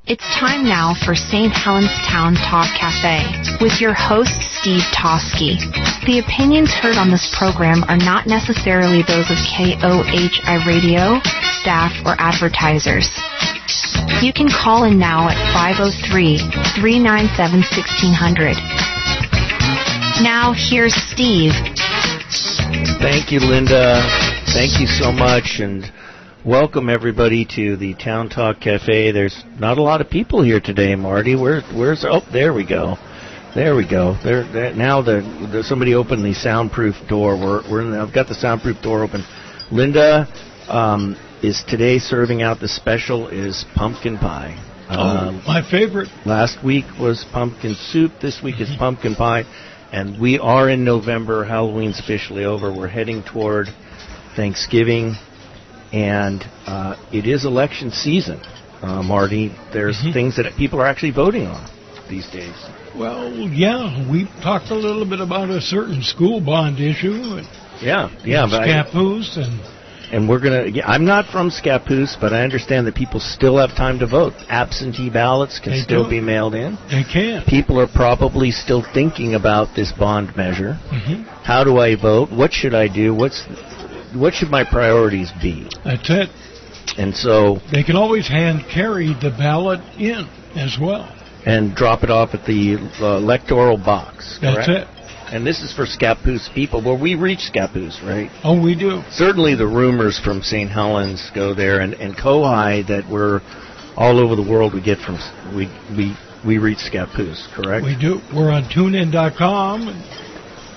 It's time now for St. Helens Town Talk Cafe with your host, Steve Toski. The opinions heard on this program are not necessarily those of KOHI Radio, staff, or advertisers. You can call in now at 503-397-1600. Now, here's Steve. Thank you, Linda. Thank you so much, and welcome everybody to the Town Talk Cafe. There's not a lot of people here today, Marty. Where's? Oh, there we go. There we go. Now somebody opened the soundproof door. I've got the soundproof door open. Linda is today serving out the special is pumpkin pie. My favorite. Last week was pumpkin soup. This week is pumpkin pie, and we are in November. Halloween's officially over. We're heading toward Thanksgiving. And it is election season, Marty. There's things that people are actually voting on these days. Well, yeah, we talked a little bit about a certain school bond issue. Yeah, Scappoose and we're gonna. Yeah, I'm not from Scappoose, but I understand that people still have time to vote. Absentee ballots can still be mailed in. They can. People are probably still thinking about this bond measure. How do I vote? What should I do? What should my priorities be? That's it. And so they can always hand carry the ballot in as well. And drop it off at the electoral box. That's it. And this is for Scappoose people. Well, we reach Scappoose, right? Oh, we do. Certainly the rumors from St. Helens go there, and Kohai that we're all over the world. We get from we reach Scappoose, correct? We do. We're on TuneIn.com.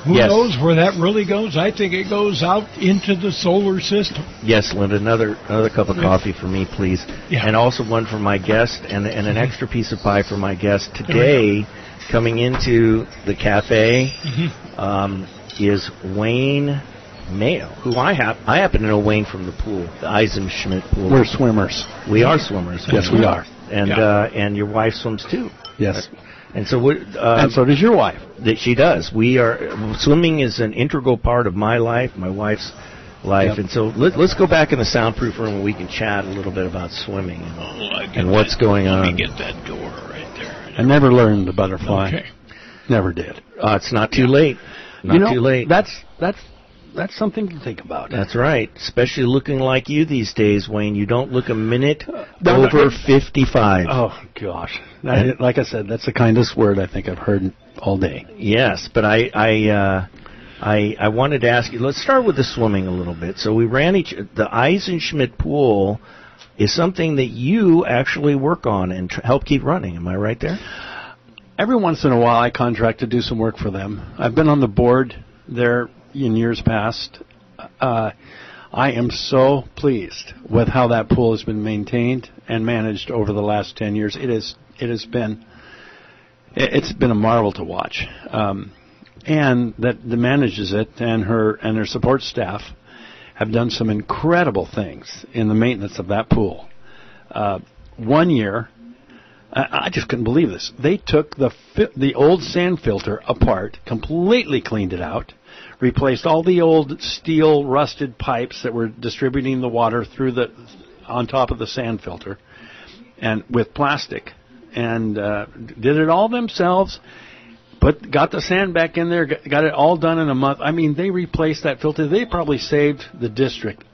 Who knows where that really goes? I think it goes out into the solar system. Yes, Linda, another cup of coffee for me, please. Yeah. And also one for my guest, and an extra piece of pie for my guest. Today, coming into the cafe, is Wayne Mayo, who I happen to know Wayne from the pool, the Eisenschmidt pool. We're swimmers. We are swimmers. Yes, we are. And your wife swims too. Yes. And so and so does your wife. That she does. Swimming is an integral part of my life, my wife's life. Yep. And so let's go back in the soundproof room and we can chat a little bit about swimming and what's going on. Let me get that door right there. I never learned the butterfly. Okay. Never did. It's not too late. Not too late. That's something to think about. That's right. Especially looking like you these days, Wayne. You don't look a minute over 55. Oh, gosh. Like I said, that's the kindest word I think I've heard all day. Yes, but I wanted to ask you, let's start with the swimming a little bit. So we ran the Eisenschmidt pool is something that you actually work on and help keep running. Am I right there? Every once in a while I contract to do some work for them. I've been on the board there in years past. I am so pleased with how that pool has been maintained and managed over the last 10 years. It's been a marvel to watch. And that the manages it and her support staff have done some incredible things in the maintenance of that pool. 1 year, I just couldn't believe this. They took the old sand filter apart, completely cleaned it out, replaced all the old steel rusted pipes that were distributing the water on top of the sand filter, and with plastic, and did it all themselves. Got the sand back in there, got it all done in a month. I mean, they replaced that filter. They probably saved the district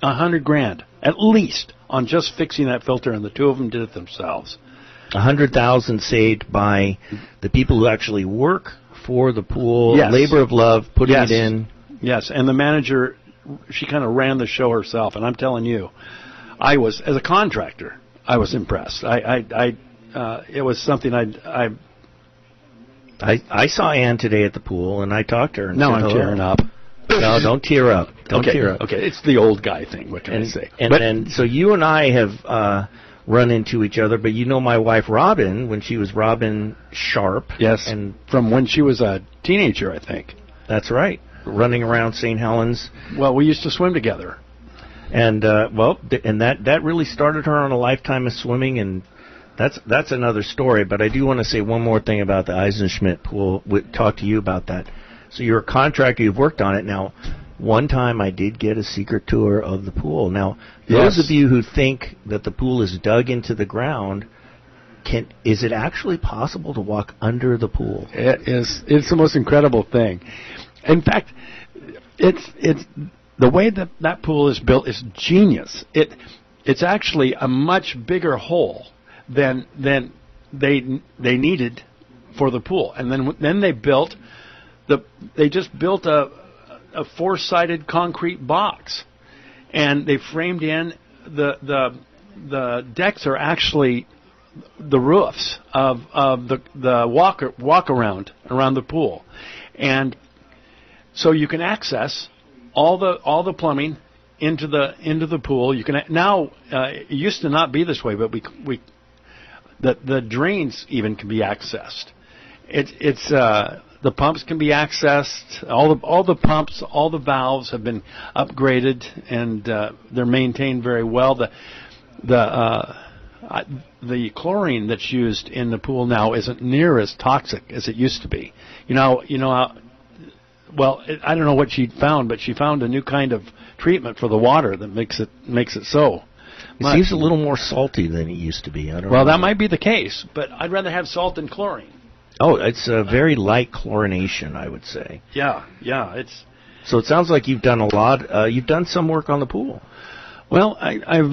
$100,000 at least on just fixing that filter, and the two of them did it themselves. $100,000 saved by the people who actually work for the pool, labor of love, putting it in. Yes, and the manager, she kind of ran the show herself, and I'm telling you, as a contractor, I was impressed. It was something I saw Ann today at the pool, and I talked to her. And now said, I'm tearing up. No, don't tear up. Don't tear up. Okay, it's the old guy thing. What can I say? And so you and I have run into each other, but you know my wife Robin, when she was Robin Sharp. Yes, and from when she was a teenager, I think. That's right, running around St. Helens. Well, we used to swim together. And, that really started her on a lifetime of swimming, and that's another story. But I do want to say one more thing about the Eisenschmidt pool, talk to you about that. So you're a contractor, you've worked on it. Now, one time I did get a secret tour of the pool. Now, those of you who think that the pool is dug into the ground, Is it actually possible to walk under the pool? It is. It's the most incredible thing. In fact, it's the way that pool is built is genius. It's actually a much bigger hole than they needed for the pool, and then they just built a four-sided concrete box, and they framed in the decks are actually the roofs of the walk around the pool, and so you can access all the plumbing into the pool. You can now. It used to not be this way, but the drains even can be accessed. It's the pumps can be accessed. All the pumps, all the valves have been upgraded, and they're maintained very well. The chlorine that's used in the pool now isn't near as toxic as it used to be. I don't know what she found, but she found a new kind of treatment for the water that makes it so. It seems a little more salty than it used to be. I don't know. Well, that might be the case, but I'd rather have salt than chlorine. Oh, it's a very light chlorination, I would say. Yeah. So it sounds like you've done a lot. You've done some work on the pool. Well, I've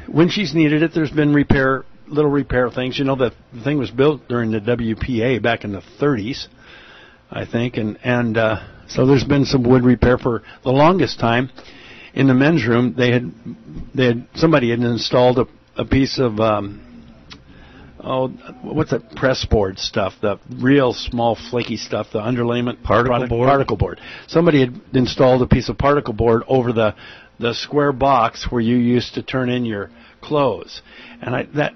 when she's needed it, there's been little repair things. The thing was built during the WPA back in the 30s, I think, and so there's been some wood repair for the longest time. In the men's room, somebody had installed a piece of what's that press board stuff? The real small flaky stuff, the underlayment particle board. Somebody had installed a piece of particle board over the square box where you used to turn in your clothes, and that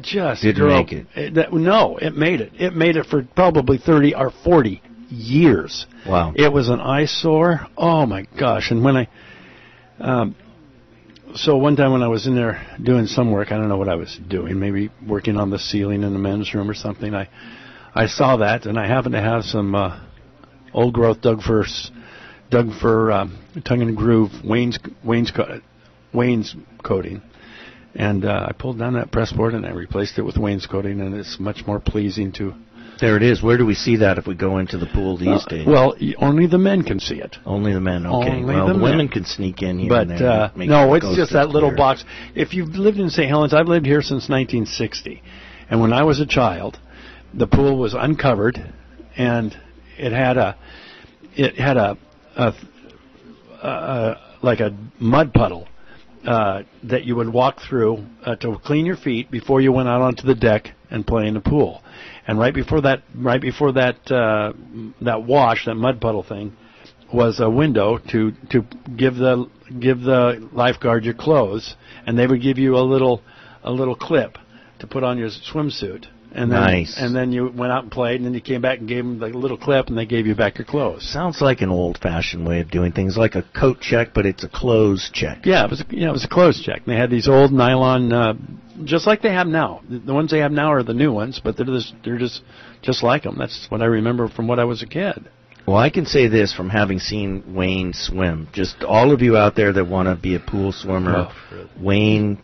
just didn't make it. No, it made it. It made it for probably 30 or 40 years. Wow! It was an eyesore. Oh my gosh! And when so one time when I was in there doing some work, I don't know what I was doing, maybe working on the ceiling in the men's room or something. I saw that, and I happened to have some old growth Doug Fir tongue and groove Wayne's coating, and I pulled down that press board and I replaced it with Wayne's coating, and it's much more pleasing to. There it is. Where do we see that if we go into the pool these days? Well, only the men can see it. Only the men, okay. The women can sneak in here but, and there. No, it's just that little box. If you've lived in St. Helens, I've lived here since 1960. And when I was a child, the pool was uncovered, and it had like a mud puddle that you would walk through to clean your feet before you went out onto the deck and play in the pool. And right before that wash, that mud puddle thing, was a window to give the lifeguard your clothes, and they would give you a little clip to put on your swimsuit. And then, nice. And then you went out and played, and then you came back and gave them the little clip, and they gave you back your clothes. Sounds like an old-fashioned way of doing things, like a coat check, but it's a clothes check. Yeah, it was a clothes check. They had these old nylon, just like they have now. The ones they have now are the new ones, but they're just like them. That's what I remember from when I was a kid. Well, I can say this from having seen Wayne swim. Just all of you out there that want to be a pool swimmer, Wayne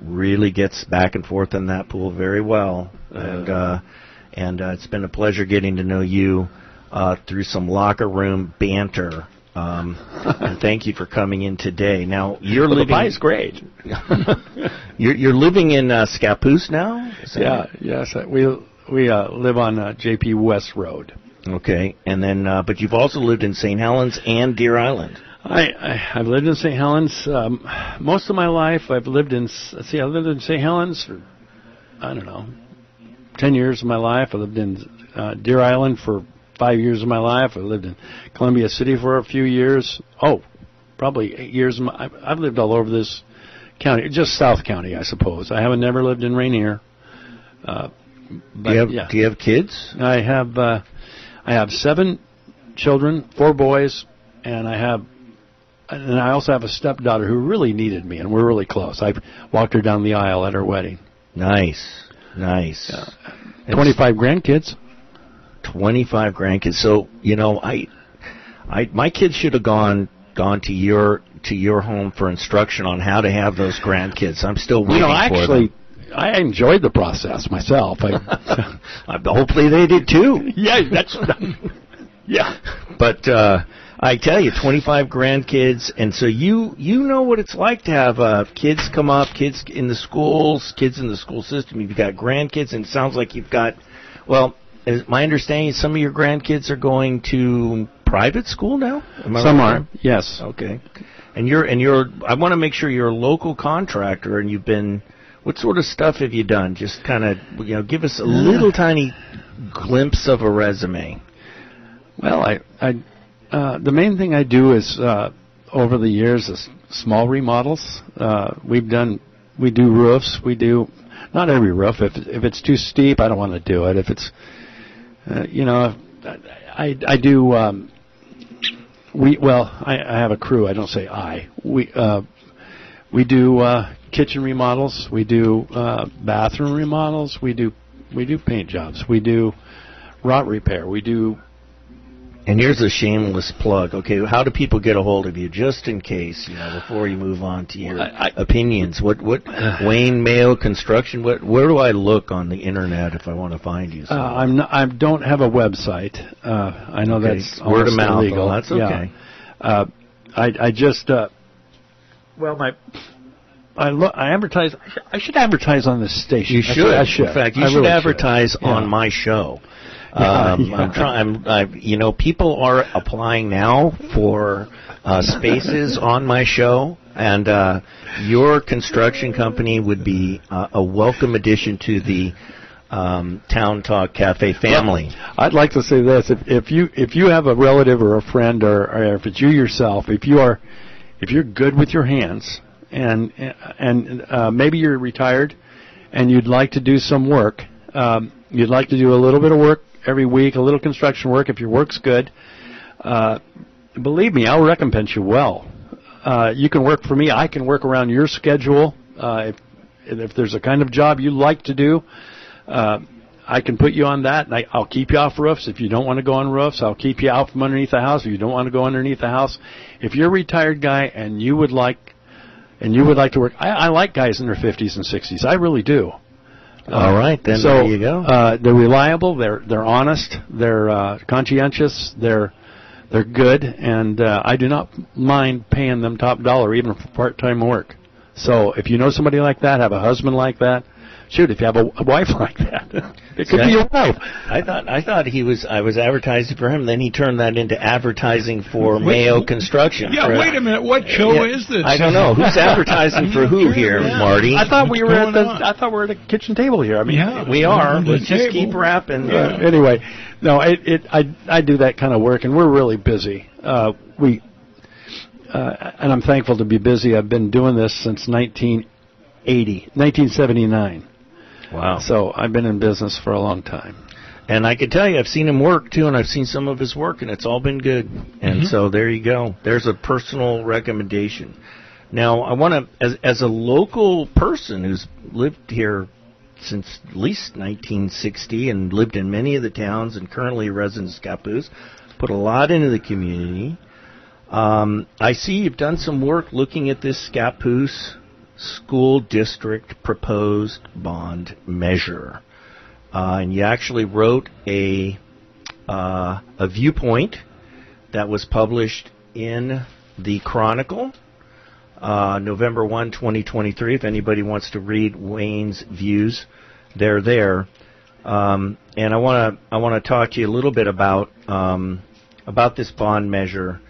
really gets back and forth in that pool very well, and it's been a pleasure getting to know you through some locker room banter. And thank you for coming in today. Now you're living. The pie's great. You're living in Scappoose now. Yes. We live on JP West Road. Okay, and then but you've also lived in St. Helens and Deer Island. I've lived in St. Helens most of my life. I lived in St. Helens for, 10 years of my life. I lived in Deer Island for 5 years of my life. I lived in Columbia City for a few years. Probably 8 years. I've lived all over this county, just South County, I suppose. I haven't never lived in Rainier. Do you have kids? I have 7 children, 4 boys, and I also have a stepdaughter who really needed me, and we're really close. I walked her down the aisle at her wedding. Nice. 25 grandkids. 25 grandkids. So, my kids should have gone to your home for instruction on how to have those grandkids. I'm still waiting for them. I enjoyed the process myself. Hopefully they did too. Yeah, that's yeah. But I tell you, 25 grandkids, and so you know what it's like to have kids come up, kids in the schools, kids in the school system. You've got grandkids, and it sounds like you've got, well, is my understanding some of your grandkids are going to private school now? Some are, yes. Okay. And you're I want to make sure you're a local contractor, and you've been, what sort of stuff have you done? Just kind of, give us a little tiny glimpse of a resume. Well, the main thing I do is, over the years, is small remodels. We do roofs. We do, not every roof. If it's too steep, I don't want to do it. If it's, I do, I have a crew. I don't say I. We do kitchen remodels. We do bathroom remodels. We do paint jobs. We do rot repair. We do. And here's a shameless plug. Okay, how do people get a hold of you, just in case, before you move on to your opinions? What Wayne Mayo Construction? Where do I look on the internet if I want to find you? I don't have a website. I know that's word of mouth. Illegal. That's okay. Yeah. I just I advertise. I should advertise on this station. You should. I should. In fact, you should advertise on my show. I'm trying. People are applying now for spaces on my show, and your construction company would be a welcome addition to the Town Talk Cafe family. Well, I'd like to say this: if you have a relative or a friend, or if it's you yourself, if you're good with your hands, and maybe you're retired, and you'd like to do some work, you'd like to do a little bit of work every week, a little construction work. If your work's good, believe me, I'll recompense you well. You can work for me. I can work around your schedule. If there's a kind of job you like to do, I can put you on that. And I'll keep you off roofs. If you don't want to go on roofs, I'll keep you out from underneath the house. If you don't want to go underneath the house, if you're a retired guy and you would like to work, I like guys in their 50s and 60s. I really do. All right, then so, there you go. They're reliable. They're honest. They're conscientious. They're good, and I do not mind paying them top dollar, even for part-time work. So if you know somebody like that, have a husband like that. Shoot, if you have a wife like that, it could be your wife. I thought I was advertising for him. Then he turned that into advertising for Mayo Construction. Yeah, wait a minute. What show is this? I don't know who's advertising for who here, Marty. I thought we were at the kitchen table here. I mean, we are. Let's just keep rapping. Anyway, no, I do that kind of work, and we're really busy. And I'm thankful to be busy. I've been doing this since 1979. Wow. So I've been in business for a long time. And I can tell you, I've seen him work, too, and I've seen some of his work, and it's all been good. And so there you go. There's a personal recommendation. Now, I want to, as a local person who's lived here since at least 1960 and lived in many of the towns and currently resident in Scappoose, put a lot into the community. I see you've done some work looking at this Scappoose School District proposed bond measure, and you actually wrote a viewpoint that was published in the Chronicle, November 1, 2023. If anybody wants to read Wayne's views, they're there. And I want to talk to you a little bit about this bond measure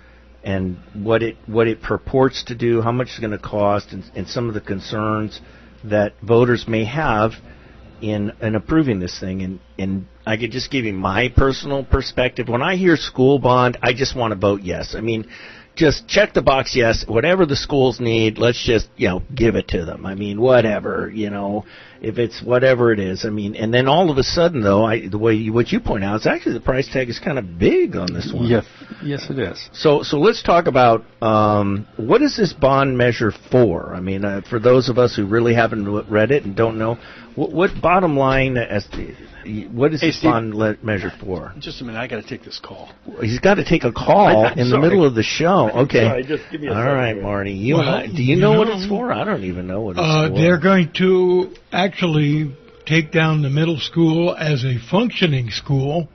and what it purports to do, how much it's going to cost, and some of the concerns that voters may have in approving this thing. And I could just give you my personal perspective. When I hear school bond, I just want to vote yes. I mean, just check the box yes. Whatever the schools need, let's just, give it to them. I mean, whatever, if it's whatever it is. I mean, and then all of a sudden, though, what you point out is actually the price tag is kind of big on this one. Yes, it is. So let's talk about what is this bond measure for? I mean, for those of us who really haven't read it and don't know, what bottom line what is this bond measure for? Just a minute, I got to take this call. He's got to take a call in the middle of the show. Okay. Sorry, just give me a second. All right, Marty. Do you know what it's for? I don't even know what it's for. They're going to actually take down the middle school as a functioning school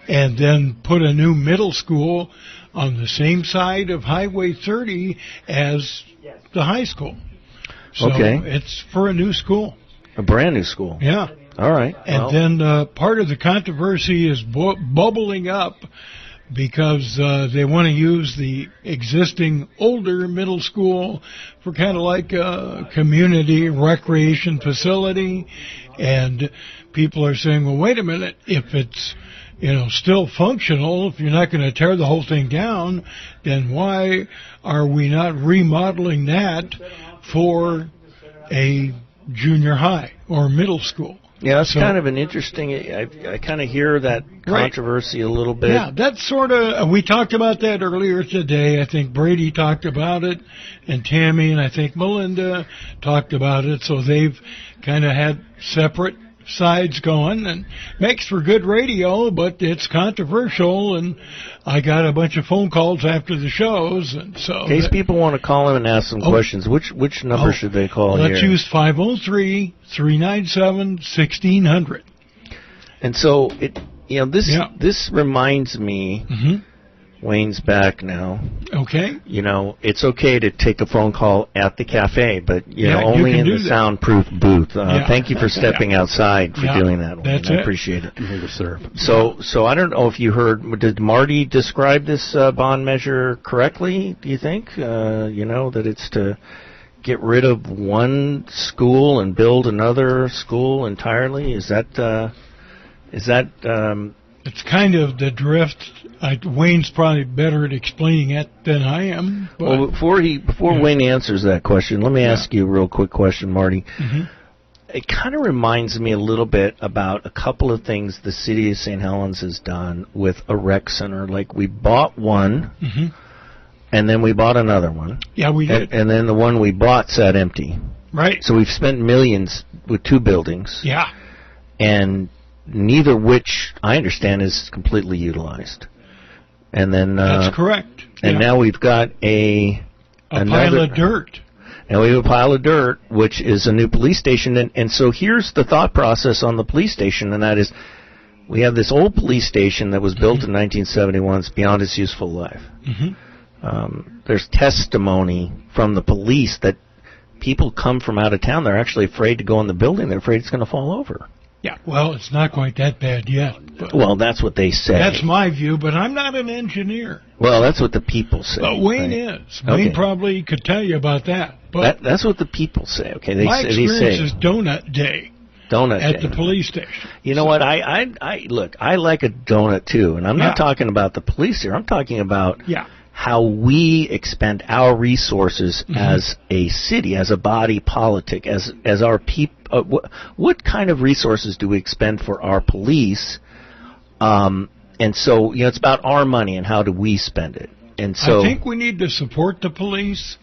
and then put a new middle school on the same side of Highway 30 as the high school. So it's for a new school. A brand new school. Yeah. All right. And then part of the controversy is bubbling up because they want to use the existing older middle school for kind of like a community recreation facility. And people are saying, well, wait a minute, if it's still functional, if you're not going to tear the whole thing down, then why are we not remodeling that for a junior high or middle school? Yeah, that's kind of an interesting, I kind of hear that controversy a little bit. Yeah, that's sort of, we talked about that earlier today. I think Brady talked about it, and Tammy, and I think Melinda talked about it. So they've kind of had separate sides going, and makes for good radio, but it's controversial, and I got a bunch of phone calls after the shows, and so in case people want to call in and ask some questions, which number should they call here? Let's use 503-397-1600. And so this reminds me. Wayne's back now. Okay. It's okay to take a phone call at the cafe, but only in the soundproof booth. Thank you for stepping outside for doing that. That's I appreciate it. Sir. So I don't know if you heard. Did Marty describe this bond measure correctly? Do you think? That it's to get rid of one school and build another school entirely. Is that? It's kind of the drift. Wayne's probably better at explaining it than I am. But, well, before Wayne answers that question, let me ask you a real quick question, Marty. It kind of reminds me a little bit about a couple of things the city of St. Helens has done with a rec center. Like we bought one, and then we bought another one. Yeah, we did. And then the one we bought sat empty. Right. So we've spent millions with two buildings. Yeah. And neither which, I understand, is completely utilized. And then that's correct. And now we've got a pile of dirt. And we have a pile of dirt, which is a new police station. And so here's the thought process on the police station, and that is we have this old police station that was built in 1971. It's beyond its useful life. There's testimony from the police that people come from out of town. They're actually afraid to go in the building. They're afraid it's going to fall over. Yeah, well, it's not quite that bad yet. Well, that's what they say. That's my view, but I'm not an engineer. Well, that's what the people say. But Wayne is. Wayne probably could tell you about that. But that's what the people say. Okay, my experience is donut day. At the police station. You know what? I look. I like a donut too, and I'm not talking about the police here. I'm talking about how we expend our resources as a city, as a body politic, as our people. What kind of resources do we expend for our police? And so, it's about our money and how do we spend it. And so I think we need to support the police.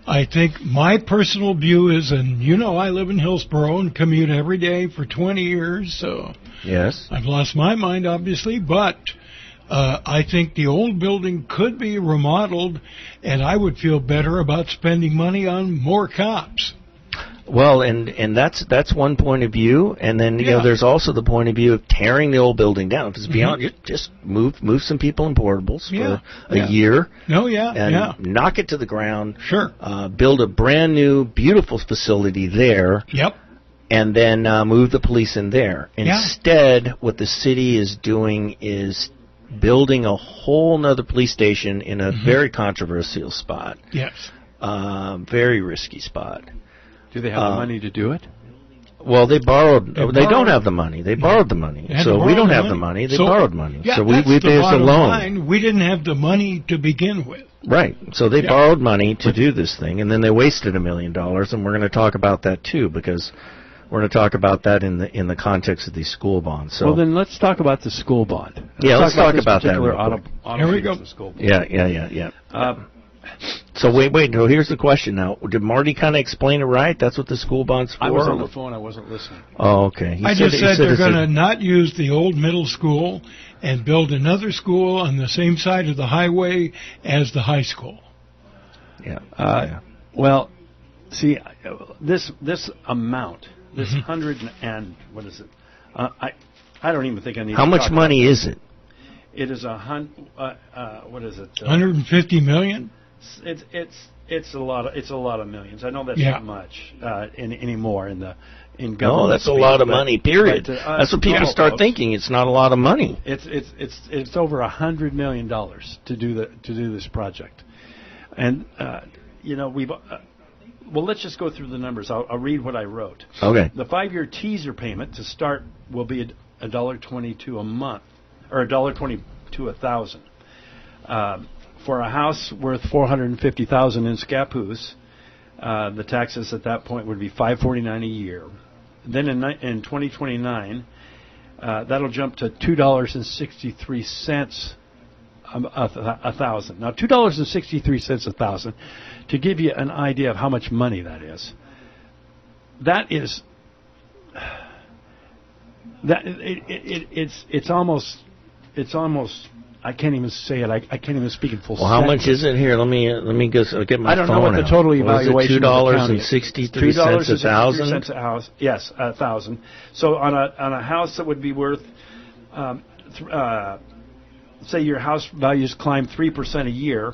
I think my personal view is, and I live in Hillsborough and commute every day for 20 years, so yes, I've lost my mind, obviously, but I think the old building could be remodeled, and I would feel better about spending money on more cops. Well, and that's one point of view, and then there's also the point of view of tearing the old building down. If it's beyond, just move some people in portables for a year. And knock it to the ground. Sure. Build a brand new, beautiful facility there. Yep. And then move the police in there. Instead, what the city is doing is building a whole nother police station in a very controversial spot. Yes. Very risky spot. Do they have the money to do it? Well, they borrowed. They don't have the money. They borrowed the money. So we don't have the money. They borrowed money. Yeah, so we that's pay us a loan. Line. We didn't have the money to begin with. Right. So they borrowed money to do this thing, and then they wasted $1 million. And we're going to talk about that too, because we're going to talk about that in the context of these school bonds. So well, then let's talk about the school bond. Let's talk about that. Here we go. Yeah. So wait. No, here's the question now. Did Marty kind of explain it right? That's what the school bond's for? I was on the phone. I wasn't listening. Oh, okay. I just said they're going to not use the old middle school and build another school on the same side of the highway as the high school. Yeah. Well, see, this amount this what is it? I don't even think I need. How to much talk money about is it? It is what is it? 150 million. It's a lot of millions. I know that's Yeah. not much anymore in government. No, that's a speak, lot of but- money. Period. but, That's what people start folks, thinking. It's not a lot of money. It's over $100 million to do this project, and we've. Well, let's just go through the numbers. I'll read what I wrote. Okay. The 5-year teaser payment to start will be $1.22 a month, or $1.22 $1,000. For a house worth $450,000 in Scappoose, the taxes at that point would be $549 a year. Then in 2029, that'll jump to $2.63 a thousand. Now, $2.63 a thousand, to give you an idea of how much money that is. It's almost. I can't even say it. I can't even speak in full. Well, how much is it here? Let me get my phone. I don't know what the total evaluation. $2.63 a thousand. $2.63 a house. Yes, $1,000. So on a house that would be worth, say your house values climb 3% a year,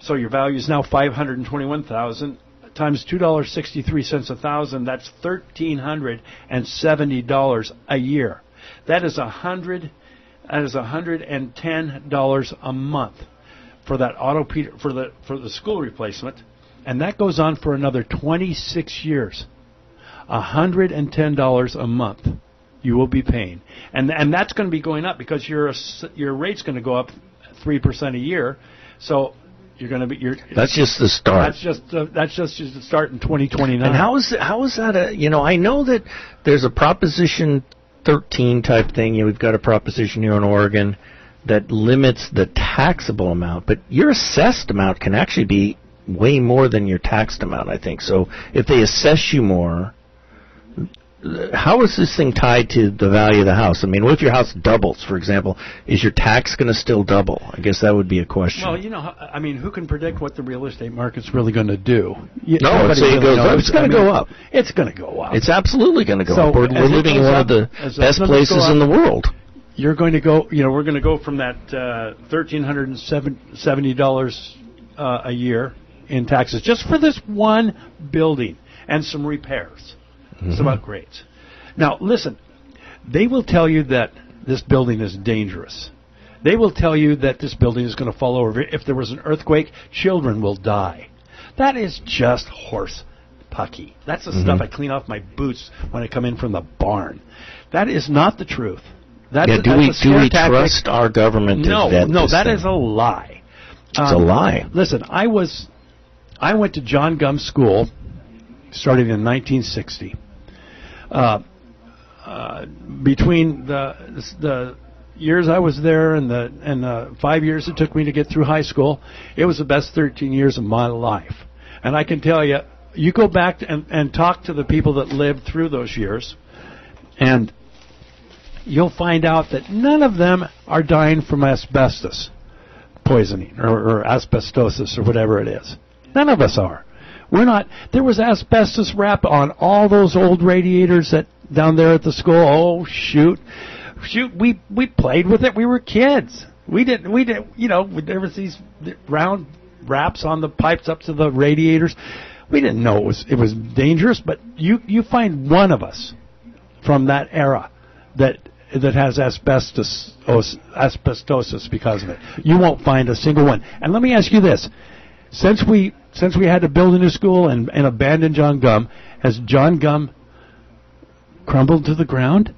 so your value is now $521,000 times $2.63 a thousand. That's $1,370 a year. That is $110 a month for that for the school replacement, and that goes on for another 26 years. $110 a month you will be paying, and that's going to be going up because your rate's going to go up 3% a year. So you're going to be. That's just the start. That's just the start in 2029. And how is that I know that there's a Proposition 13 type thing. We've got a proposition here in Oregon that limits the taxable amount, but your assessed amount can actually be way more than your taxed amount, I think. So if they assess you more, how is this thing tied to the value of the house? I mean, what if your house doubles, for example? Is your tax going to still double? I guess that would be a question. Well, who can predict what the real estate market's really going to do? No, let's say it goes up. It's going to go up. It's going to go up. It's absolutely going to go up. We're living in one of the best places in the world. You're going to go, we're going to go from that $1,370 a year in taxes just for this one building and some repairs. Some upgrades. Now, listen, they will tell you that this building is dangerous. They will tell you that this building is going to fall over. If there was an earthquake, children will die. That is just horse pucky. That's the stuff I clean off my boots when I come in from the barn. That is not the truth. Do we trust our government to vet this that thing? is a lie. It's a lie. Listen, I went to John Gum School, started in 1960. Between the years I was there and the 5 years it took me to get through high school, it was the best 13 years of my life. And I can tell you, you go back and talk to the people that lived through those years, and you'll find out that none of them are dying from asbestos poisoning or asbestosis or whatever it is. None of us are. We're not. There was asbestos wrap on all those old radiators down there at the school. Oh shoot! We played with it. We were kids. We didn't. There was these round wraps on the pipes up to the radiators. We didn't know it was dangerous. But you find one of us from that era that has asbestosis because of it. You won't find a single one. And let me ask you this: Since we had to build a new school and abandon John Gum, has John Gum crumbled to the ground?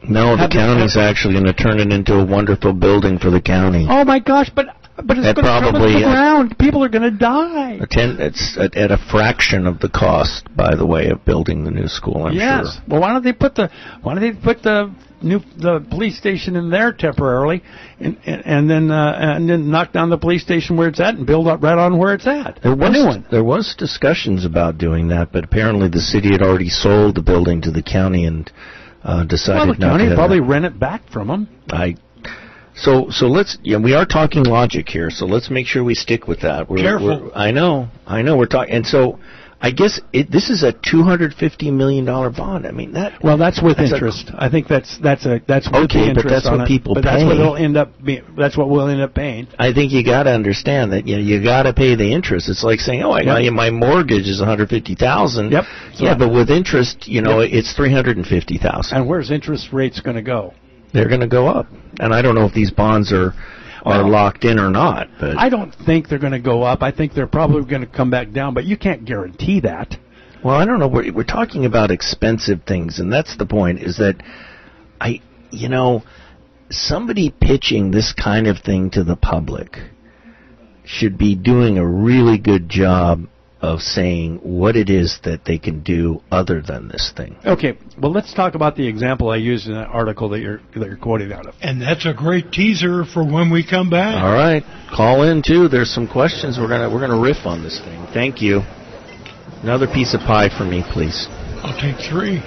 No, the county's actually going to turn it into a wonderful building for the county. Oh my gosh! But it's going to crumble to the ground. People are going to die. It's at a fraction of the cost, by the way, of building the new school. I'm sure. Well, why don't they put the police station in there temporarily, and then knock down the police station where it's at and build up right on where it's at? There was discussions about doing that, but apparently the city had already sold the building to the county and decided not to. The county probably rent it back from them. So let's. We are talking logic here. So let's make sure we stick with that. Careful. I know. We're talking, and so I guess this is a $250 million bond. I mean that. Well, that's with interest. I think that's with the interest. But that's what people pay. That's what it'll end up being. That's what we'll end up paying. I think you got to understand that you got to pay the interest. It's like saying, my mortgage is $150,000. Yep. But with interest, it's $350,000. And where's interest rates going to go? They're going to go up. And I don't know if these bonds are locked in or not. But I don't think they're going to go up. I think they're probably going to come back down, but you can't guarantee that. Well, I don't know. We're talking about expensive things, and that's the point, is that somebody pitching this kind of thing to the public should be doing a really good job of saying what it is that they can do other than this thing. Okay, well, let's talk about the example I used in that article that you're quoting out of. And that's a great teaser for when we come back. All right, call in too. There's some questions. We're gonna riff on this thing. Thank you. Another piece of pie for me, please. I'll take 3.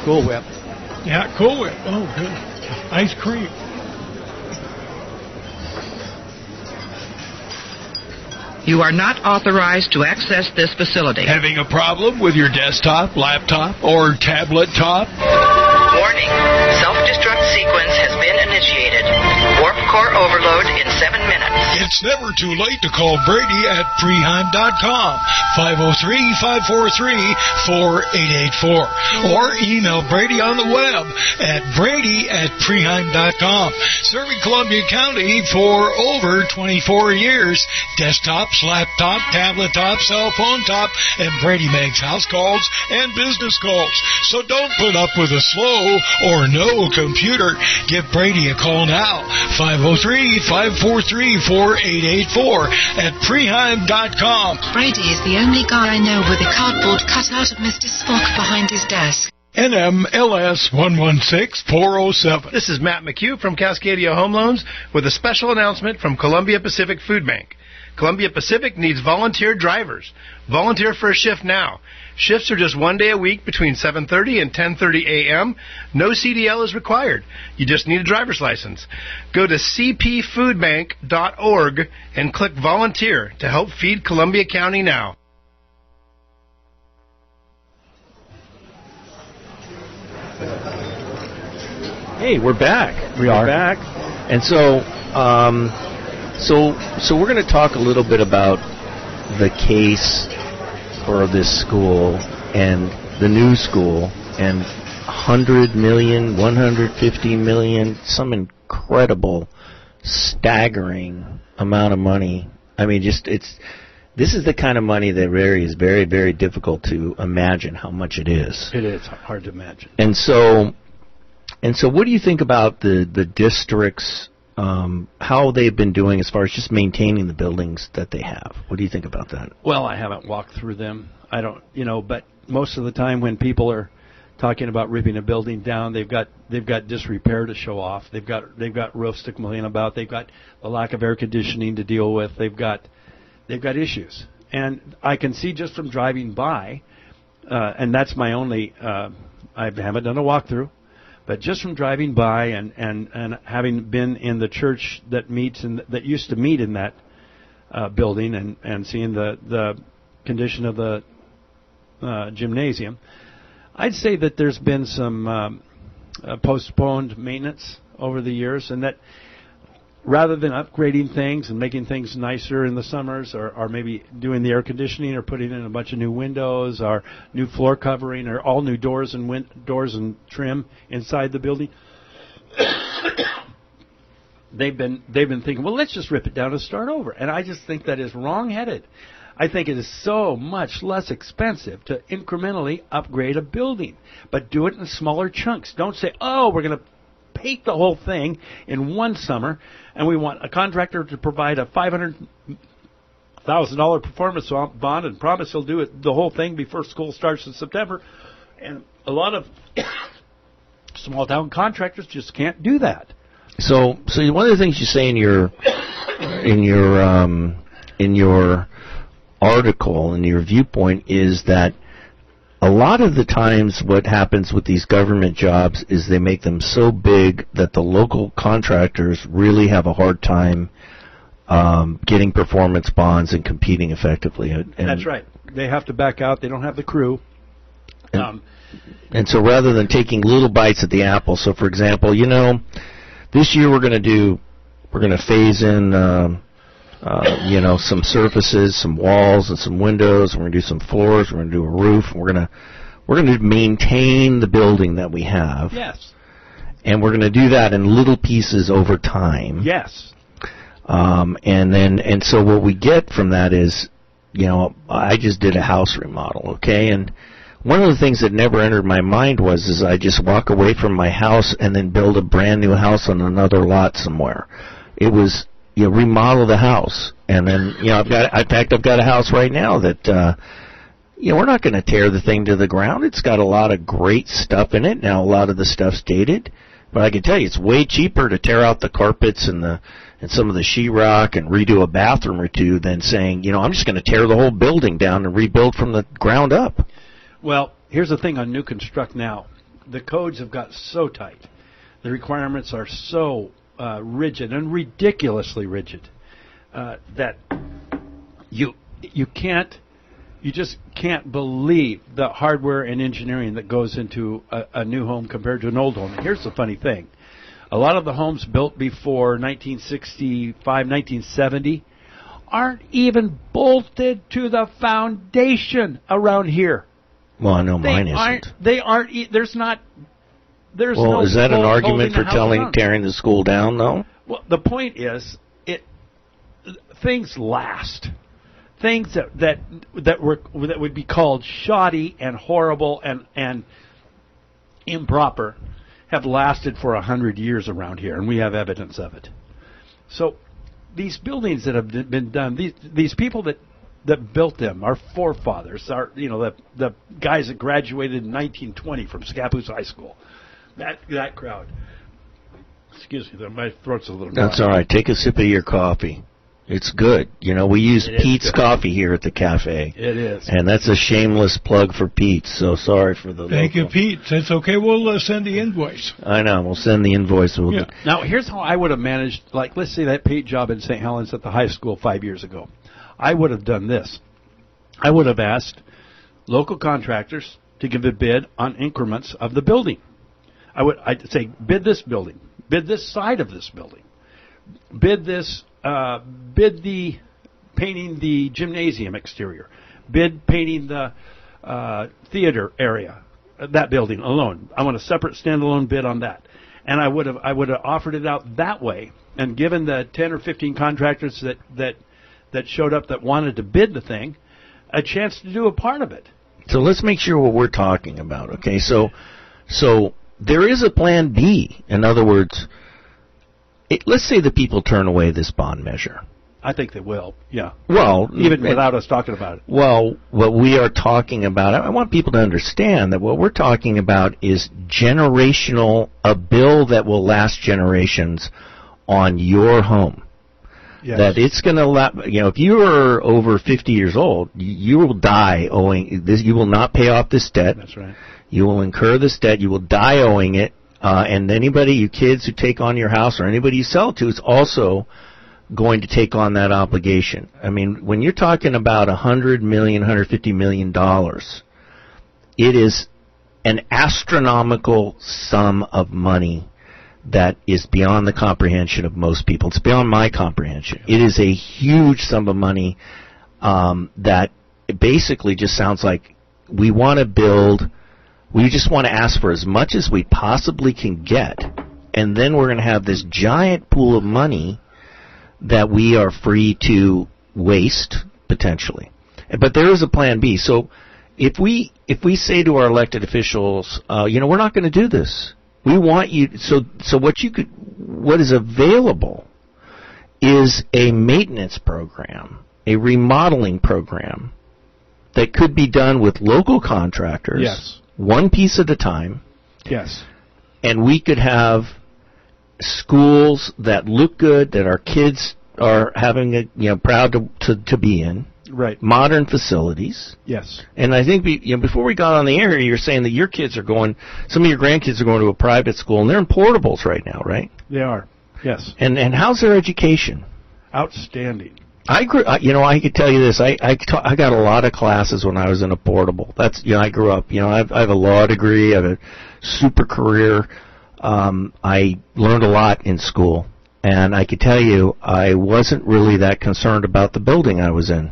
Cool Whip. Yeah, Cool Whip. Oh, good. Ice cream. You are not authorized to access this facility. Having a problem with your desktop, laptop, or tablet top? Warning. Self-destruct sequence has been initiated. Warp core overload in 7 minutes. It's never too late to call Brady at Preheim.com, 503-543-4884, or email Brady on the web at Brady@Preheim.com. Serving Columbia County for over 24 years. Desktops, laptop, tablet top, cell phone top, and Brady makes house calls and business calls. So don't put up with a slow or no computer. Give Brady a call now, 503-543-4884 at Preheim.com. Brady is the only guy I know with a cardboard cutout of Mr. Spock behind his desk. NMLS 116407. This is Matt McHugh from Cascadia Home Loans with a special announcement from Columbia Pacific Food Bank. Columbia Pacific needs volunteer drivers. Volunteer for a shift now. Shifts are just 1 day a week between 7:30 and 10:30 a.m. No CDL is required. You just need a driver's license. Go to cpfoodbank.org and click volunteer to help feed Columbia County now. Hey, we're back. We're back. And so we're going to talk a little bit about the case for this school and the new school and $100 million, $150 million, some incredible, staggering amount of money. I mean, this is the kind of money that really is very, very difficult to imagine how much it is. It is hard to imagine. And so what do you think about the districts, how they've been doing as far as just maintaining the buildings that they have? What do you think about that? Well, I haven't walked through them. I don't, but most of the time when people are talking about ripping a building down, they've got disrepair to show off. They've got roofs to complain about. They've got the lack of air conditioning to deal with. They've got issues. And I can see just from driving by, and that's my only, I haven't done a walkthrough, but just from driving by and having been in the church that that used to meet in that building and seeing the condition of the gymnasium, I'd say that there's been some postponed maintenance over the years, and that rather than upgrading things and making things nicer in the summers, or maybe doing the air conditioning or putting in a bunch of new windows or new floor covering or all new doors and trim inside the building, they've been thinking, well, let's just rip it down and start over. And I just think that is wrong-headed. I think it is so much less expensive to incrementally upgrade a building, but do it in smaller chunks. Don't say, oh, we're going to paint the whole thing in one summer, and we want a contractor to provide a $500,000 performance bond and promise he'll do the whole thing before school starts in September. And a lot of small-town contractors just can't do that. So one of the things you say in your article and your viewpoint is that a lot of the times what happens with these government jobs is they make them so big that the local contractors really have a hard time getting performance bonds and competing effectively. And that's right. They have to back out. They don't have the crew. And so rather than taking little bites at the apple, so for example, this year we're going to phase in, some surfaces, some walls and some windows. We're going to do some floors. We're going to do a roof. We're going to maintain the building that we have. Yes. And we're going to do that in little pieces over time. Yes. And so what we get from that is, I just did a house remodel, okay? And one of the things that never entered my mind is I just walk away from my house and then build a brand new house on another lot somewhere. It was, remodel the house. And then, I've got a house right now that, we're not going to tear the thing to the ground. It's got a lot of great stuff in it. Now, a lot of the stuff's dated. But I can tell you, it's way cheaper to tear out the carpets and some of the sheetrock and redo a bathroom or two than saying, I'm just going to tear the whole building down and rebuild from the ground up. Well, here's the thing on new construct now. The codes have got so tight. The requirements are so rigid and ridiculously rigid that you just can't believe the hardware and engineering that goes into a new home compared to an old home. And here's the funny thing. A lot of the homes built before 1965, 1970 aren't even bolted to the foundation around here. Well, I know mine isn't. They aren't. There's not. There's well, no. Is that an argument for tearing the school down, though? Well, the point is, things last. Things that would be called shoddy and horrible and improper have lasted for 100 years around here, and we have evidence of it. So these buildings that have been done, these people that built them, our forefathers, the guys that graduated in 1920 from Scappoose High School, that crowd. Excuse me, my throat's a little dry. That's all right. Take a sip of your coffee. It's good. We use Pete's Coffee here at the cafe. It is. And that's a shameless plug for Pete's, so sorry for the Thank local. you, Pete. That's okay. We'll send the invoice. I know. We'll send the invoice. Now, here's how I would have managed, let's say that paint job in St. Helens at the high school 5 years ago. I would have done this. I would have asked local contractors to give a bid on increments of the building. I'd say, bid this building. Bid this side of this building. Bid this... bid the painting the gymnasium exterior, bid painting the theater area, that building alone. I want a separate standalone bid on that, and I would have offered it out that way, and given the 10 or 15 contractors that showed up that wanted to bid the thing, a chance to do a part of it. So let's make sure what we're talking about. Okay, so there is a plan B. In other words. Let's say the people turn away this bond measure. I think they will, yeah. Well, even without us talking about it. Well, what we are talking about, I want people to understand that what we're talking about is a bill that will last generations on your home. Yes. That it's going to, if you are over 50 years old, you will die owing this. You will not pay off this debt. That's right. You will incur this debt. You will die owing it. And anybody, you kids who take on your house or anybody you sell to is also going to take on that obligation. I mean, when you're talking about $100 million, $150 million, it is an astronomical sum of money that is beyond the comprehension of most people. It's beyond my comprehension. It is a huge sum of money that basically just sounds like we want to build... We just want to ask for as much as we possibly can get, and then we're going to have this giant pool of money that we are free to waste, potentially. But there is a plan B. So if we say to our elected officials, we're not going to do this. We want you. So what is available is a maintenance program, a remodeling program that could be done with local contractors. Yes. One piece at a time. Yes. And we could have schools that look good, that our kids are having proud to be in. Right. Modern facilities. Yes. And I think before we got on the air, you're saying that your kids are some of your grandkids are going to a private school, and they're in portables right now, right? They are. Yes. And how's their education? outstanding. I could tell you this. I got a lot of classes when I was in a portable. That's, I grew up. I have a law degree. I have a super career. I learned a lot in school, and I could tell you I wasn't really that concerned about the building I was in.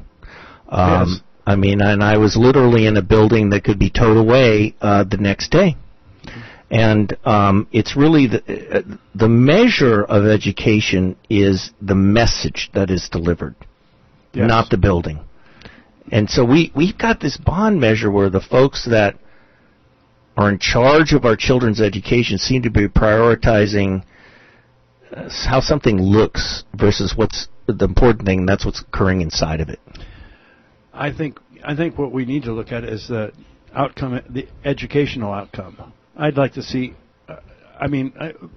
Yes. And I was literally in a building that could be towed away the next day. And it's really the measure of education is the message that is delivered, yes, not the building. And so we've got this bond measure where the folks that are in charge of our children's education seem to be prioritizing how something looks versus what's the important thing, and that's what's occurring inside of it. I think what we need to look at is the outcome, the educational outcome. I'd like to see,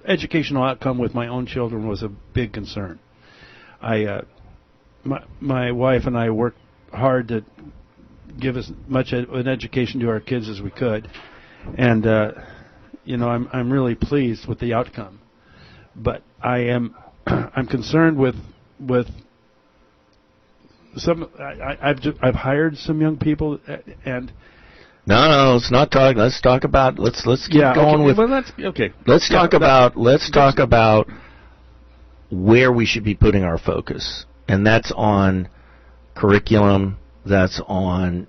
educational outcome with my own children was a big concern. My wife and I worked hard to give as much an education to our kids as we could, and I'm really pleased with the outcome. But I'm concerned with some. I've hired some young people and. No, let's not talk. Let's talk about. Let's keep going with. Well, that's okay. Let's talk about where we should be putting our focus, and that's on curriculum. That's on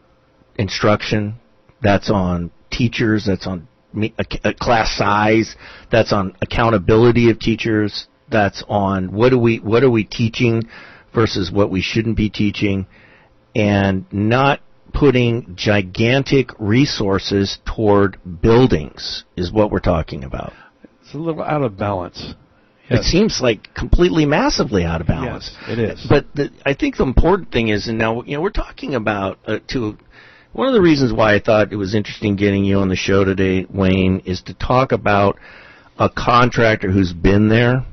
instruction. That's on teachers. That's on class size. That's on accountability of teachers. That's on what are we teaching versus what we shouldn't be teaching, and not putting gigantic resources toward buildings is what we're talking about. It's a little out of balance. Yes. It seems like completely massively out of balance. Yes, it is. But I think the important thing is, and now we're talking about one of the reasons why I thought it was interesting getting you on the show today, Wayne, is to talk about a contractor who's been there,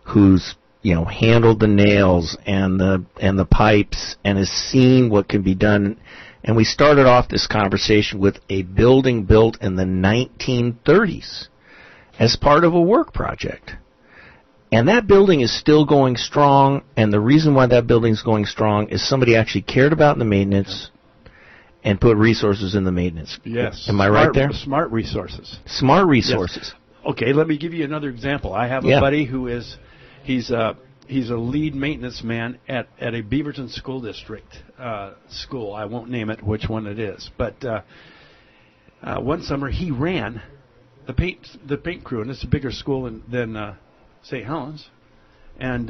who's handled the nails and the pipes and has seen what can be done. And we started off this conversation with a building built in the 1930s as part of a work project. And that building is still going strong, and the reason why that building's going strong is somebody actually cared about the maintenance and put resources in the maintenance. Yes. Am I right there? Smart resources. Smart resources. Yes. Okay, let me give you another example. I have a buddy who he's a lead maintenance man at a Beaverton School District school. I won't name it which one it is, but one summer he ran the paint crew, and it's a bigger school than St. Helens, and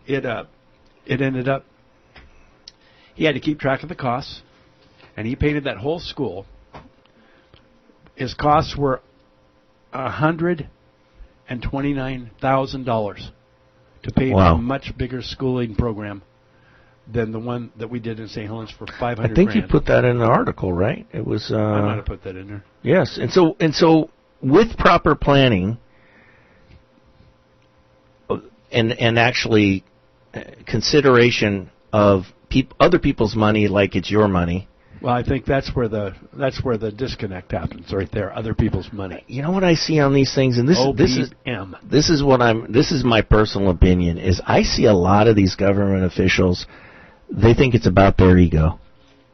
it ended up he had to keep track of the costs, and he painted that whole school. His costs were $129,000 to pay a much bigger schooling program than the one that we did in St. Helens for $500,000. I think you put that in the article, right? It was. I might have put that in there. Yes, and so with proper planning and actually consideration of other people's money like it's your money. Well, I think that's where the disconnect happens, right there. Other people's money. You know what I see on these things, and this is my personal opinion, is I see a lot of these government officials. They think it's about their ego.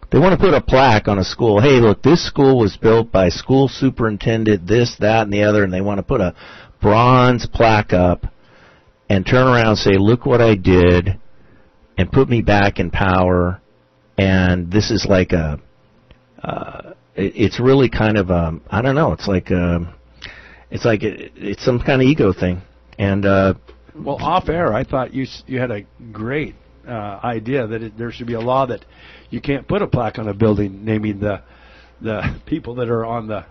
They want to put a plaque on a school. Hey, look, this school was built by school superintendent, this, that, and the other, and they want to put a bronze plaque up and turn around and say, look what I did, and put me back in power. And this is like it's really kind of I don't know. It's like it's some kind of ego thing. And well, off air, I thought you had a great idea that there should be a law that you can't put a plaque on a building naming the people that are on the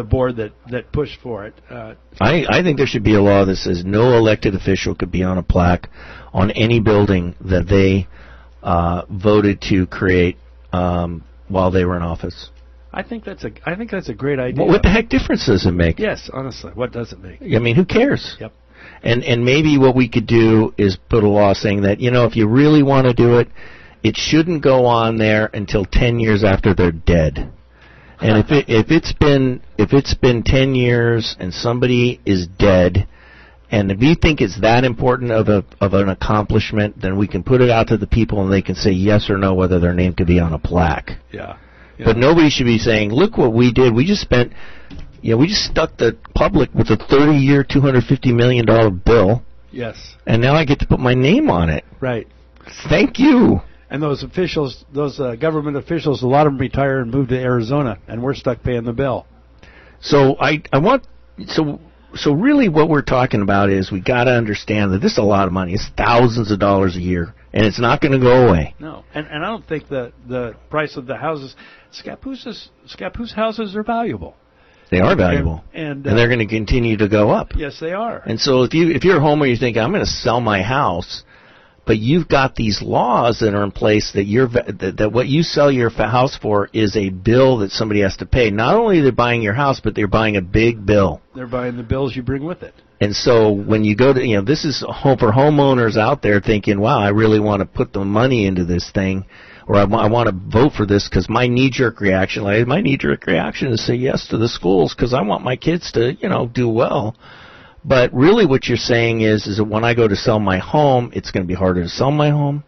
board that pushed for it. I think there should be a law that says no elected official could be on a plaque on any building that they voted to create while they were in office. I think that's a great idea. What the heck difference does it make? Yes, honestly, what does it make? I mean, who cares? Yep. And maybe what we could do is put a law saying that, if you really want to do it, it shouldn't go on there until 10 years after they're dead. And if it's been 10 years and somebody is dead And if we think it's that important of an accomplishment, then we can put it out to the people and they can say yes or no whether their name could be on a plaque. Yeah. But nobody should be saying, look what we did. We just spent, we just stuck the public with a 30-year, $250 million bill. Yes. And now I get to put my name on it. Right. Thank you. And those officials, those government officials, a lot of them retire and move to Arizona, and we're stuck paying the bill. So So really what we're talking about is we got to understand that this is a lot of money. It's thousands of dollars a year, and it's not going to go away. No, and I don't think the price of the houses, Scappoose houses are valuable. They are valuable, and they're going to continue to go up. Yes, they are. And so if you're a homeowner, you think, I'm going to sell my house, but you've got these laws that are in place that what you sell your house for is a bill that somebody has to pay. Not only are they buying your house, but they're buying a big bill. They're buying the bills you bring with it. And so when you go to, this is for homeowners out there thinking, wow, I really want to put the money into this thing, or I want to vote for this because my knee-jerk reaction is say yes to the schools because I want my kids to, do well. But really what you're saying is that when I go to sell my home, it's going to be harder to sell my home.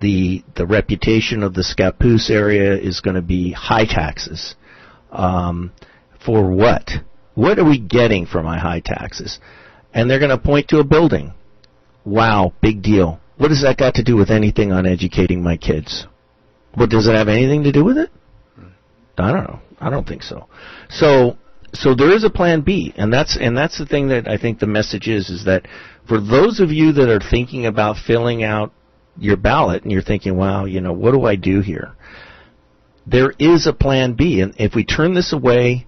The reputation of the Scappoose area is going to be high taxes. For what? What are we getting for my high taxes? And they're going to point to a building. Wow, big deal. What does that got to do with anything on educating my kids? What, does it have anything to do with it? I don't know. I don't think so. So there is a plan B, and that's the thing that I think the message is that for those of you that are thinking about filling out your ballot and you're thinking, wow, what do I do here? There is a plan B, and if we turn this away,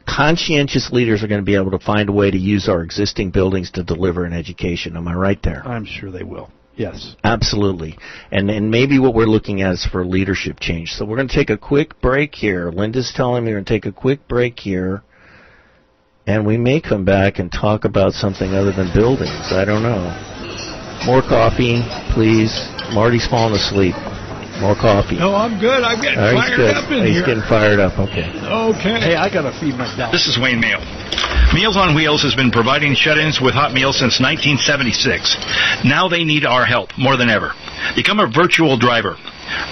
conscientious leaders are going to be able to find a way to use our existing buildings to deliver an education. Am I right there? I'm sure they will. Yes. Absolutely. And maybe what we're looking at is for leadership change. So we're going to take a quick break here. Linda's telling me we're going to take a quick break here. And we may come back and talk about something other than buildings. I don't know. More coffee, please. Marty's falling asleep. More coffee. No, I'm good. I'm getting fired up in here. He's getting fired up. Okay. Okay. Hey, I got to feed my dog. This is Wayne Mail. Meals on Wheels has been providing shut-ins with hot meals since 1976. Now they need our help more than ever. Become a virtual driver.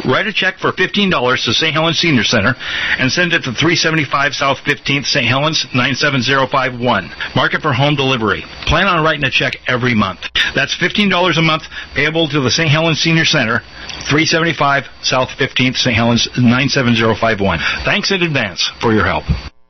Write a check for $15 to St. Helens Senior Center and send it to 375 South 15th, St. Helens, 97051. Mark it for home delivery. Plan on writing a check every month. That's $15 a month payable to the St. Helens Senior Center, 375 South 15th, St. Helens, 97051. Thanks in advance for your help.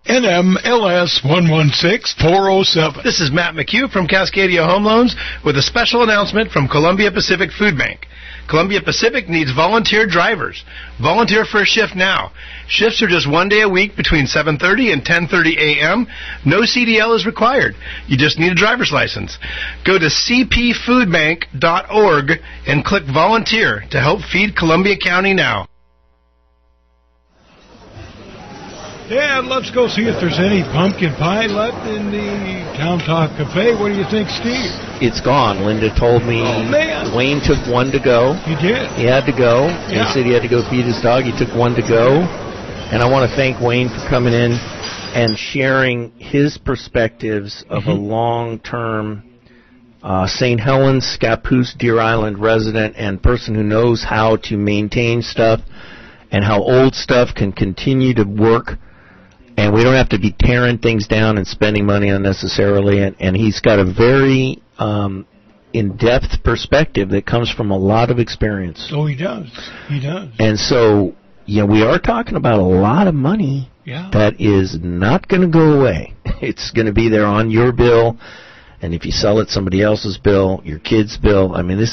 NMLS 116407. This is Matt McHugh from Cascadia Home Loans with a special announcement from Columbia Pacific Food Bank. Columbia Pacific needs volunteer drivers. Volunteer for a shift now. Shifts are just 1 day a week between 7:30 and 10:30 a.m. No CDL is required. You just need a driver's license. Go to cpfoodbank.org and click volunteer to help feed Columbia County now. Dad, let's go see if there's any pumpkin pie left in the Town Talk Cafe. What do you think, Steve? It's gone. Linda told me Wayne took one to go. He did. He had to go. Yeah. He said he had to go feed his dog. He took one to go. And I want to thank Wayne for coming in and sharing his perspectives of a long-term St. Helens, Scappoose, Deer Island resident and person who knows how to maintain stuff and how old stuff can continue to work. And we don't have to be tearing things down and spending money unnecessarily. And he's got a very in-depth perspective that comes from a lot of experience. Oh, he does. He does. And so, we are talking about a lot of money that is not going to go away. It's going to be there on your bill. And if you sell it, somebody else's bill, your kid's bill. I mean,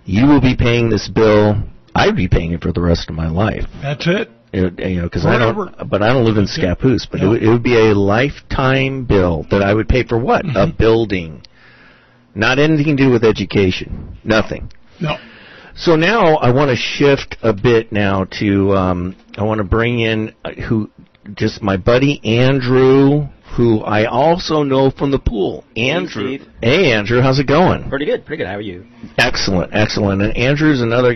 you will be paying this bill. I'd be paying it for the rest of my life. That's it. Because I don't live in Scappoose, but it would be a lifetime bill that I would pay for what? A building. Not anything to do with education. Nothing. No. So now I want to shift a bit now to, I want to bring in my buddy Andrew, who I also know from the pool. Andrew. Hey, Andrew, how's it going? Pretty good. How are you? Excellent. And Andrew's another,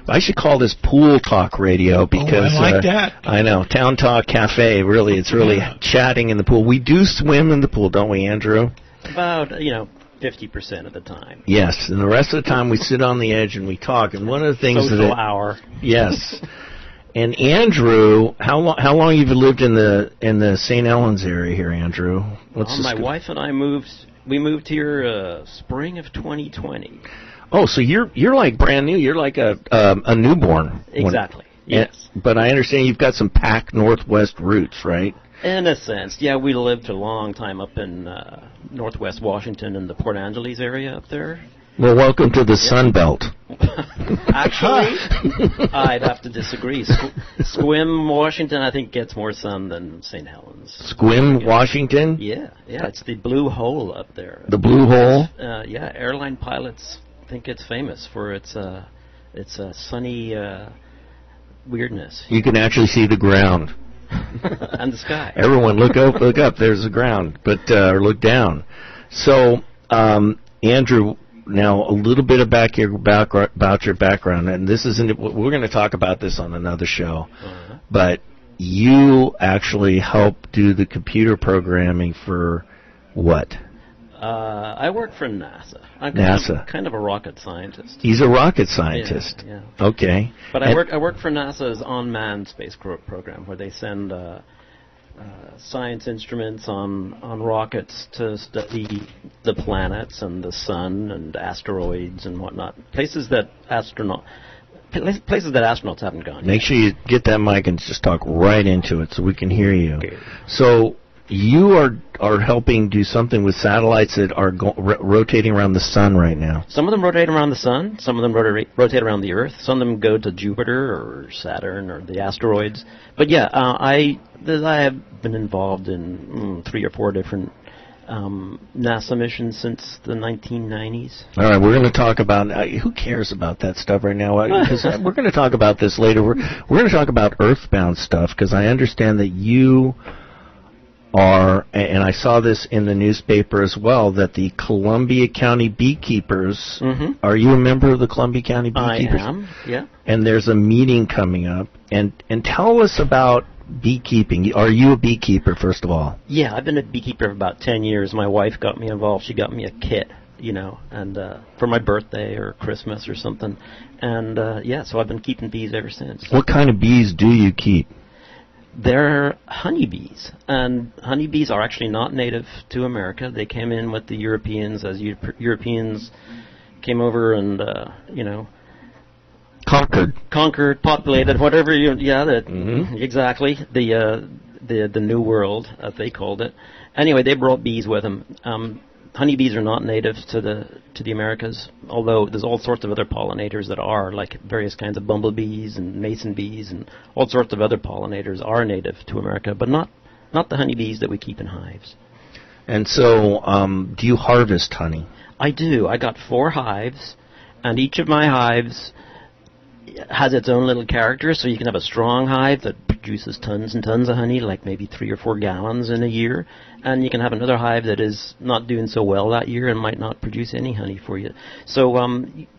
I should call this Pool Talk Radio because I like that. I know. Town Talk Cafe, really. It's really chatting in the pool. We do swim in the pool, don't we, Andrew? About 50% of the time. Yes, and the rest of the time we sit on the edge and we talk. And one of the things Social hour. Yes. And Andrew, how long have you lived in the St. Helens area here, Andrew? My wife and I moved here spring of 2020. Oh, so you're like brand new. You're like a newborn. Exactly. Yes. But I understand you've got some Pac Northwest roots, right? In a sense, yeah. We lived a long time up in Northwest Washington in the Port Angeles area up there. Well, welcome to the Sun Belt. Actually, I'd have to disagree. Sequim, Washington, I think gets more sun than St. Helens. Sequim, Washington? Yeah, it's the blue hole up there. The blue hole? Yeah, airline pilots think it's famous for its sunny weirdness. You can actually see the ground. And the sky. Everyone, look up. There's the ground, or look down. So, Andrew, now a little bit about your background, and this isn't. We're going to talk about this on another show, but you actually help do the computer programming for what? I work for NASA. I'm kind of a rocket scientist. He's a rocket scientist. Yeah. Okay. But I work for NASA's unmanned space program, where they send science instruments on rockets to study the planets and the sun and asteroids and whatnot. Places that astronauts haven't gone yet. Make sure you get that mic and just talk right into it so we can hear you. Okay. So you are helping do something with satellites that are rotating around the sun right now. Some of them rotate around the sun. Some of them rotate around the Earth. Some of them go to Jupiter or Saturn or the asteroids. But yeah, I have been involved in 3 or 4 different NASA missions since the 1990s. All right, we're going to talk about who cares about that stuff right now? Because we're going to talk about this later. We're going to talk about Earthbound stuff because I understand that you are, and I saw this in the newspaper as well, that the Columbia County Beekeepers, are you a member of the Columbia County Beekeepers? I am, yeah. And there's a meeting coming up, and tell us about beekeeping. Are you a beekeeper, first of all? Yeah, I've been a beekeeper for about 10 years. My wife got me involved. She got me a kit, and for my birthday or Christmas or something. And, so I've been keeping bees ever since. What kind of bees do you keep? They're honeybees, and honeybees are actually not native to America. They came in with the Europeans as Europeans came over and, conquered, populated, whatever exactly, the New World, as they called it. Anyway, they brought bees with them. Honeybees are not native to the Americas, although there's all sorts of other pollinators that are, like various kinds of bumblebees and mason bees and all sorts of other pollinators are native to America, but not the honeybees that we keep in hives. And so, do you harvest honey? I do. I got 4 hives, and each of my hives has its own little character, so you can have a strong hive that produces tons and tons of honey, like maybe 3 or 4 gallons in a year, and you can have another hive that is not doing so well that year and might not produce any honey for you. So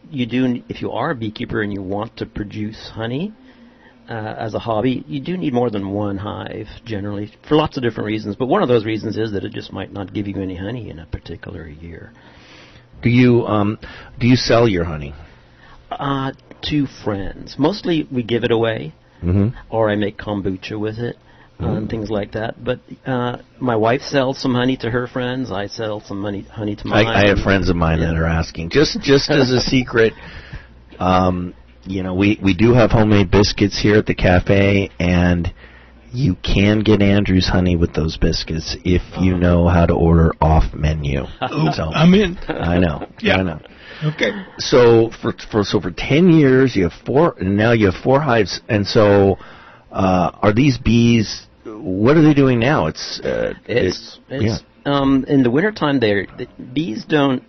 you do, if you are a beekeeper and you want to produce honey as a hobby, you do need more than 1 hive generally for lots of different reasons, but one of those reasons is that it just might not give you any honey in a particular year. Do you sell your honey? To friends. Mostly we give it away, or I make kombucha with it, and things like that. But my wife sells some honey to her friends. I sell some honey to mine. I have friends of mine that are asking. Just as a secret, we do have homemade biscuits here at the cafe, and you can get Andrew's honey with those biscuits if you know how to order off menu. So, I'm in. I know. Yeah. I know. Okay. So for 10 years you have 4, and now you have 4 hives. And so, are these bees? What are they doing now? In the wintertime, the bees don't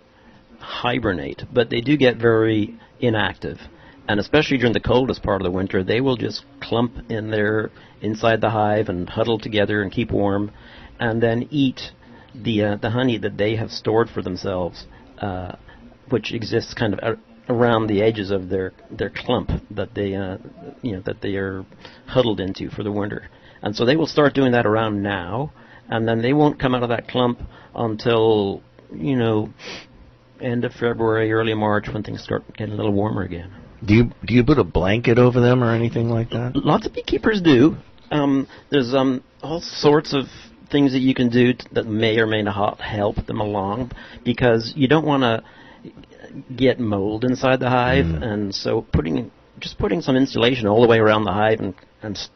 hibernate, but they do get very inactive. And especially during the coldest part of the winter, they will just clump inside the hive and huddle together and keep warm, and then eat the honey that they have stored for themselves, which exists kind of around the edges of their clump that they are huddled into for the winter. And so they will start doing that around now, and then they won't come out of that clump until end of February, early March, when things start getting a little warmer again. Do you put a blanket over them or anything like that? Lots of beekeepers do. There's all sorts of things that you can do that may or may not help them along, because you don't want to get mold inside the hive, and so putting some insulation all the way around the hive and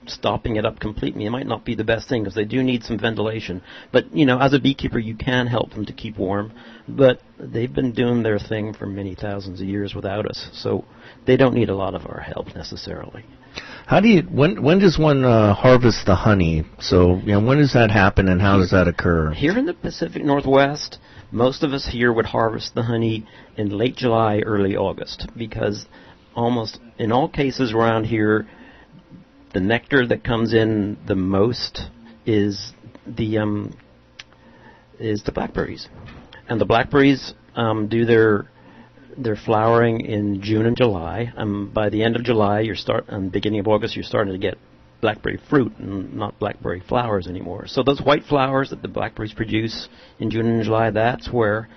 stopping it up completely, it might not be the best thing, because they do need some ventilation. But as a beekeeper, you can help them to keep warm. But they've been doing their thing for many thousands of years without us, so they don't need a lot of our help necessarily. How do you? When does one harvest the honey? So when does that happen, and how does that occur? Here in the Pacific Northwest, most of us here would harvest the honey in late July, early August, because almost in all cases around here, the nectar that comes in the most is the blackberries, and the blackberries do their flowering in June and July. By the end of July, and beginning of August, you're starting to get blackberry fruit and not blackberry flowers anymore. So those white flowers that the blackberries produce in June and July, that's where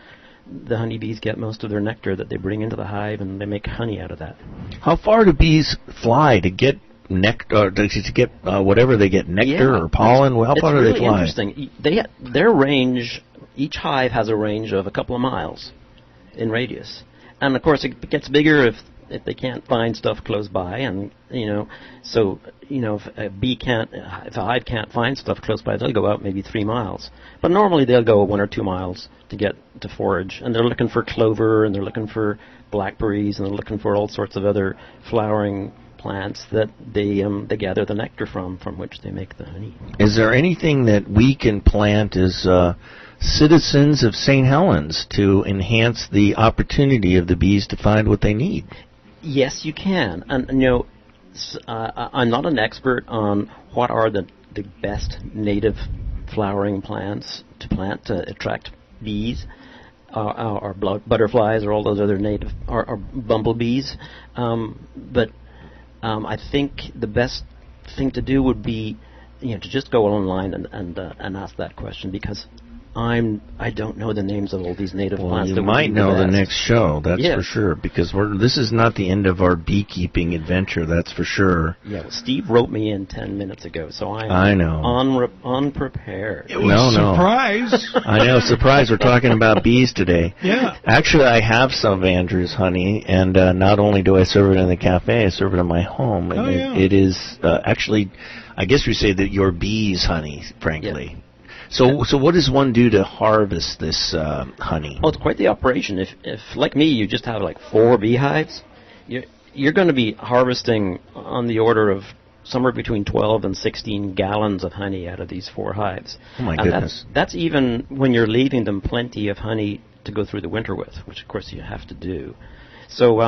the honeybees get most of their nectar that they bring into the hive, and they make honey out of that. How far do bees fly to get nectar, to get whatever they get, nectar or pollen? How far do they fly? It's really interesting. Their range, each hive has a range of a couple of miles in radius. And, of course, it gets bigger if they can't find stuff close by. And, if a hive can't find stuff close by, they'll go out maybe 3 miles. But normally they'll go 1 or 2 miles to get to forage. And they're looking for clover, and they're looking for blackberries, and they're looking for all sorts of other flowering plants that they gather the nectar from which they make the honey. Is there anything that we can plant as citizens of St. Helens to enhance the opportunity of the bees to find what they need? Yes, you can. And I'm not an expert on what are the best native flowering plants to plant to attract bees, or butterflies, or all those other native or bumblebees. But I think the best thing to do would be, to just go online and ask that question, because I don't know the names of all these native plants. You might know the next show, that's for sure, because this is not the end of our beekeeping adventure, that's for sure. Yeah, well, Steve wrote me in 10 minutes ago, so I'm unprepared. It was surprise. I know, surprise. We're talking about bees today. Yeah. Actually, I have some of Andrew's honey, and not only do I serve it in the cafe, I serve it in my home. And it is actually, I guess we say that your bees' honey, frankly. Yeah. So what does one do to harvest this honey? Well, it's quite the operation. If like me, you just have like 4 beehives, you're going to be harvesting on the order of somewhere between 12 and 16 gallons of honey out of these 4 hives. Oh, my goodness. That's even when you're leaving them plenty of honey to go through the winter with, which, of course, you have to do. So,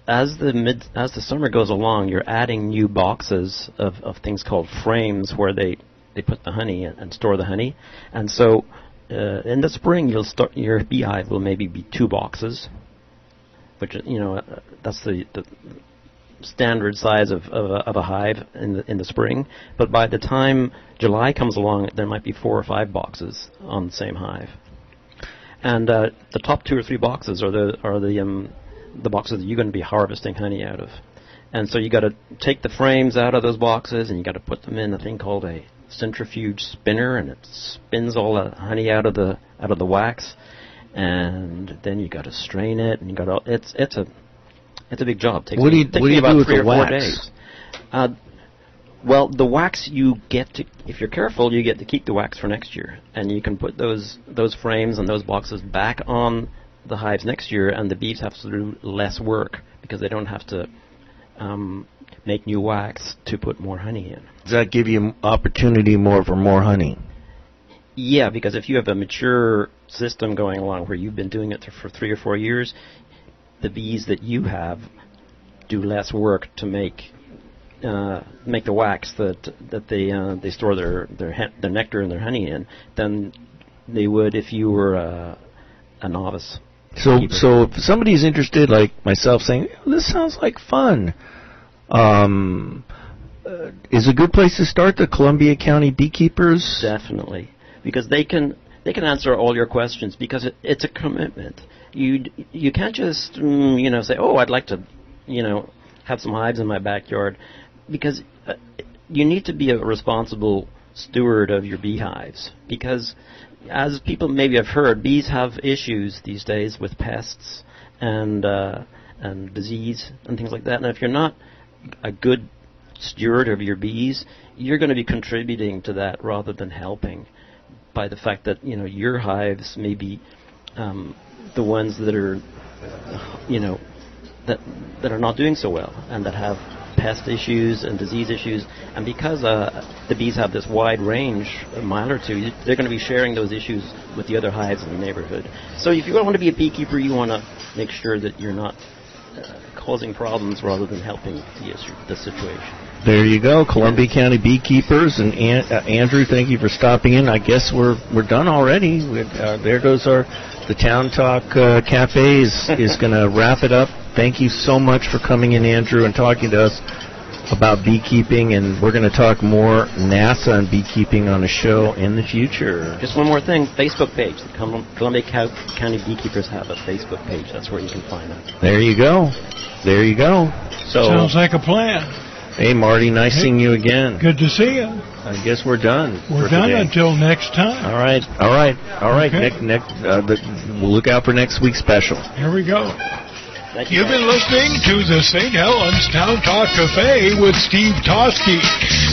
as the summer goes along, you're adding new boxes of things called frames where they put the honey and store the honey. And so in the spring, your beehive will maybe be 2 boxes, which, that's the standard size of a hive in the spring. But by the time July comes along, there might be 4 or 5 boxes on the same hive. And the top 2 or 3 boxes are the boxes that you're going to be harvesting honey out of. And so you got to take the frames out of those boxes, and you got to put them in a thing called a centrifuge spinner, and it spins all the honey out of the wax, and then you got to strain it, and you got to it's a big job. Takes me about 3 or 4 days. Well, the wax you get to, if you're careful, you get to keep the wax for next year, and you can put those frames and those boxes back on the hives next year, and the bees have to do less work because they don't have to make new wax to put more honey in. Does that give you opportunity for more honey? Yeah, because if you have a mature system going along where you've been doing it for 3 or 4 years, the bees that you have do less work to make the wax that they store their nectar and their honey in than they would if you were a novice. So if somebody's interested, like myself, saying, this sounds like fun, is a good place to start the Columbia County Beekeepers? Definitely. because they can answer all your questions, because it's a commitment. You can't just say, oh, I'd like to have some hives in my backyard, because you need to be a responsible steward of your beehives, because as people maybe have heard, bees have issues these days with pests and disease and things like that. And if you're not a good steward of your bees, you're going to be contributing to that rather than helping, by the fact that your hives may be the ones that are that are not doing so well, and that have pest issues and disease issues. And because the bees have this wide range, a mile or two, they're going to be sharing those issues with the other hives in the neighborhood. So if you want to be a beekeeper, you want to make sure that you're not causing problems rather than helping the situation. There you go, Columbia County beekeepers. And Andrew, thank you for stopping in. I guess we're done already. There goes the Town Talk Cafe is going to wrap it up. Thank you so much for coming in, Andrew, and talking to us about beekeeping. And we're going to talk more NASA and beekeeping on a show in the future. Just one more thing, Facebook page. The Columbia County Beekeepers have a Facebook page. That's where you can find them. There you go. So sounds like a plan. Hey, Marty, nice seeing you again. Good to see you. I guess we're done. We're done today. until next time. All right. Okay. We'll look out for next week's special. Here we go. You've been listening to the St. Helens Town Talk Cafe with Steve Toski.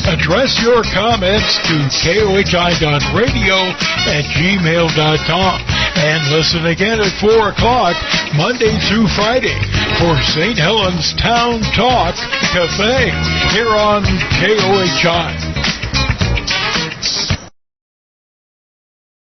Address your comments to kohi.radio@gmail.com. And listen again at 4 o'clock, Monday through Friday, for St. Helens Town Talk Cafe here on KOHI.